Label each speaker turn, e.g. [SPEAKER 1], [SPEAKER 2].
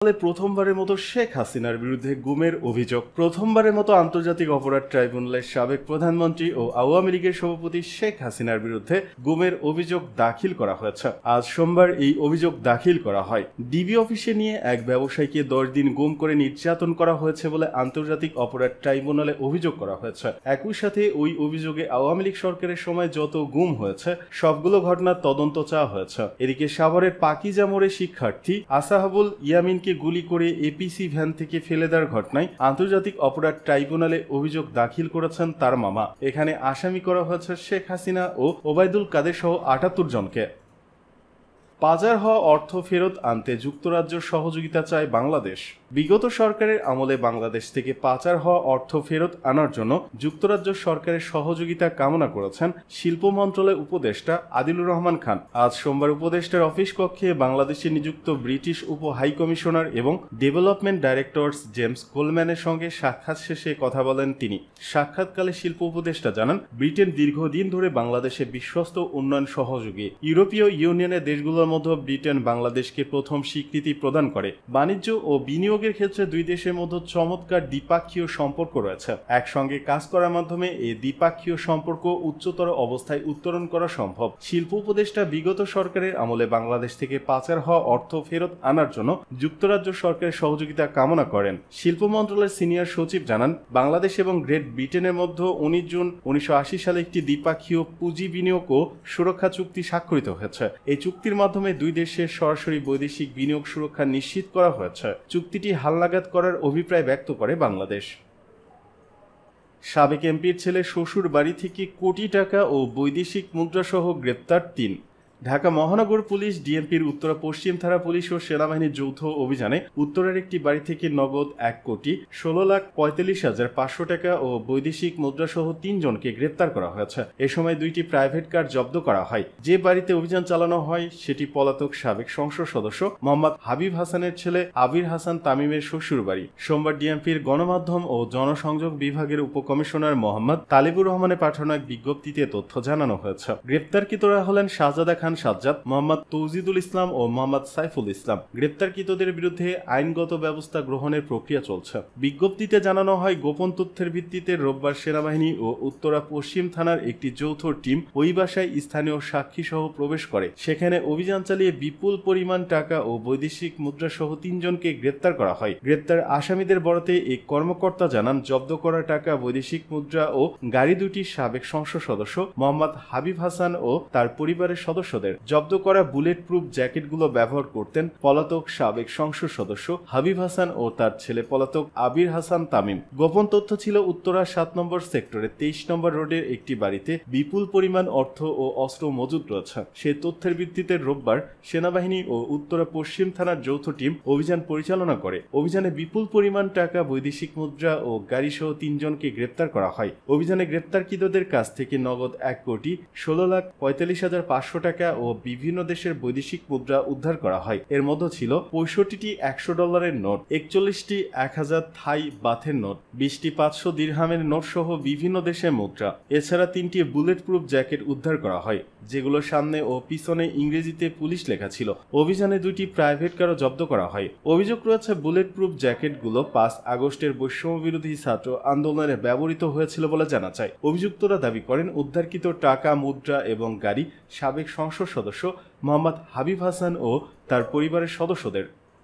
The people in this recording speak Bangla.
[SPEAKER 1] প্রথমবারের মতো শেখ হাসিনার বিরুদ্ধে গুমের অভিযোগ। প্রথমবারের মতো আন্তর্জাতিক অপরাধ ট্রাইব্যুনালের সাবেক প্রধানমন্ত্রী ও আওয়ামী লীগের সভাপতি শেখ হাসিনার বিরুদ্ধে গুমের অভিযোগ দাখিল করা হয়েছে। আজ সোমবার এই অভিযোগ দাখিল করা হয়। ডিবি অফিসে নিয়ে এক ব্যবসায়ীকে 10 দিন গুম করে নির্যাতন করা হয়েছে বলে আন্তর্জাতিক অপরাধ ট্রাইব্যুনালে অভিযোগ করা হয়েছে। একই সাথে ওই অভিযোগে আওয়ামী লীগ সরকারের সময় যত গুম হয়েছে সবগুলো ঘটনার তদন্ত চাওয়া হয়েছে। এদিকে সাভারের পাকিজা মোড়ে শিক্ষার্থী আসাহাবুল ইয়ামিনকে গুলি করে এপিসি ভ্যান থেকে ফেলে দেওয়ার ঘটনায় আন্তর্জাতিক অপরাধ ট্রাইব্যুনালে অভিযোগ দাখিল করেছেন তার মামা। এখানে আসামি করা হয়েছে শেখ হাসিনা ও ওবায়দুল কাদের সহ 78 জনকে। পাচার হওয়া অর্থ ফেরত আনতে যুক্তরাজ্যের সহযোগিতা চায় বাংলাদেশ। বিগত সরকারের আমলে বাংলাদেশ থেকে পাচার হওয়া অর্থ ফেরত আনার জন্য যুক্তরাজ্য সরকারের সহযোগিতা কামনা করেছেন শিল্প মন্ত্রণালয়ের উপদেষ্টা আদিলুর রহমান খান। আজ সোমবার উপদেষ্টার অফিস কক্ষে বাংলাদেশে নিযুক্ত ব্রিটিশ উপ হাই কমিশনার এবং ডেভেলপমেন্ট ডাইরেক্টর জেমস কোলম্যানের সঙ্গে সাক্ষাৎ শেষে কথা বলেন তিনি। সাক্ষাৎকালে শিল্প উপদেষ্টা জানান, ব্রিটেন দীর্ঘদিন ধরে বাংলাদেশে বিশ্বস্ত উন্নয়ন সহযোগী। ইউরোপীয় ইউনিয়নের দেশগুলোর মধ্যে ব্রিটেন বাংলাদেশকে প্রথম স্বীকৃতি প্রদান করে। বাণিজ্য ও বিনিয়োগের ক্ষেত্রে দুই দেশের মধ্যে চমৎকার দ্বিপাক্ষীয় সম্পর্ক রয়েছে। একসঙ্গে কাজ করার মাধ্যমে এই দ্বিপাক্ষীয় সম্পর্ক উচ্চতর অবস্থায় উত্তরণ করা সম্ভব। শিল্প উপদেষ্টা বিগত সরকারের আমলে বাংলাদেশ থেকে পাচার হওয়া অর্থ ফেরত আনার জন্য যুক্তরাজ্য সরকারের সহযোগিতা কামনা করেন। শিল্প মন্ত্রণালয়ের সিনিয়র সচিব জানান, বাংলাদেশ এবং গ্রেট ব্রিটেনের মধ্যে 19 জুন 1980 সালে একটি দ্বিপাক্ষীয় পুঁজি বিনিয়োগ ও সুরক্ষা চুক্তি স্বাক্ষরিত হয়েছে। এই চুক্তির মাধ্যমে দুই দেশের সরাসরি বৈদেশিক বিনিয়োগ সুরক্ষা নিশ্চিত করা হয়েছে। চুক্তিটি হালনাগাদ করার অভিপ্রায় ব্যক্ত করে বাংলাদেশ। সাবেক এমপির ছেলে শ্বশুর বাড়ি থেকে কোটি টাকা ও বৈদেশিক মুদ্রাসহ গ্রেপ্তার 3। ঢাকা মহানগর পুলিশ, ডিএমপির উত্তরা পশ্চিম থানা পুলিশ ও সেনাবাহিনীর যৌথ অভিযানে উত্তরের একটি বাড়ি থেকে নগদ 1,45,500 টাকা ও বৈদেশিক মুদ্রাসহ 3 জনকে গ্রেপ্তার করা হয়েছে। এ সময় 2টি প্রাইভেট কার জব্দ করা হয়। যে বাড়িতে অভিযান চালানো হয় সেটি পলাতক সাবেক সংসদ সদস্য মোহাম্মদ হাবিব হাসানের ছেলে আবির হাসান তামিমের শ্বশুর বাড়ি। সোমবার ডিএমপির গণমাধ্যম ও জনসংযোগ বিভাগের উপকমিশনার মোহাম্মদ তালিবুর রহমানের পাঠানো এক বিজ্ঞপ্তিতে তথ্য জানানো হয়েছে। গ্রেপ্তারকৃতরা হলেন শাহজাদা খান সাজ্জাদ, মোহাম্মদ তৌজিদুল ইসলাম ও মোহাম্মদ সাইফুল ইসলাম। গ্রেপ্তারকৃতদের বিরুদ্ধে আইনগত ব্যবস্থা গ্রহণের প্রক্রিয়া চলছে। বিজ্ঞপ্তিতে জানানো হয়, গোপন তথ্যের ভিত্তিতে রোববার সেনাবাহিনী ও উত্তরা পশ্চিম থানার একটি যৌথ টিম ওই বাসায় স্থানীয় সাক্ষী সহ প্রবেশ করে। সেখানে অভিযান চালিয়ে বিপুল পরিমাণ টাকা ও বৈদেশিক মুদ্রা সহ 3 জনকে গ্রেপ্তার করা হয়। গ্রেপ্তার আসামিদের বরাতে এক কর্মকর্তা জানান, জব্দ করা টাকা, বৈদেশিক মুদ্রা ও গাড়ি দুটির সাবেক সংসদ সদস্য মোহাম্মদ হাবিব হাসান ও তার পরিবারের সদস্যদের। জব্দ করা বুলেট প্রুফ জ্যাকেটগুলো ব্যবহার করতেন পলাতক সাবেক সংসদ সদস্য হাবিব হাসান ও তার ছেলে পলাতক আবির হাসান তামিম। গোপন তথ্য ছিল, উত্তরা 7 নম্বর সেক্টরে 23 নম্বর রোডের একটি বাড়িতে বিপুল পরিমাণ অর্থ ও অস্ত্র মজুদ রয়েছে। সেই তথ্যের ভিত্তিতে রোববার সেনাবাহিনী ও উত্তরা পশ্চিম থানার যৌথ টিম অভিযান পরিচালনা করে। অভিযানে বিপুল পরিমাণ টাকা, বৈদেশিক মুদ্রা ও গাড়ি সহ 3 জনকে গ্রেপ্তার করা হয়। অভিযানে গ্রেপ্তারকৃতদের কাছ থেকে নগদ 1,16,45,500 টাকা ও বিভিন্ন দেশের বৈদেশিক মুদ্রা উদ্ধার করা হয়। এর মধ্যে ছিল 65টি $100 নোট, 41টি 1000 থাই বাথের নোট, 20টি 500 দিরহামের নোট সহ বিভিন্ন দেশের মুদ্রা। এছাড়া 3টি বুলেট প্রুফ জ্যাকেট উদ্ধার করা হয়, যেগুলো সামনে ও পিছনে ইংরেজিতে পুলিশ লেখা ছিল। অভিযানে 2টি প্রাইভেট কারও জব্দ করা হয়। অভিযোগ রয়েছে, বুলেট প্রুফ জ্যাকেটগুলো 5 আগস্টের বৈষম্য বিরোধী ছাত্র আন্দোলনে ব্যবহৃত হয়েছিল বলে জানা যায়। অভিযুক্তরা দাবি করেন, উদ্ধারকৃত টাকা, মুদ্রা এবং গাড়ি সাবেক সংসদ সদস্য মোহাম্মদ হাবিব হাসান ও তার পরিবারের সদস্যদের।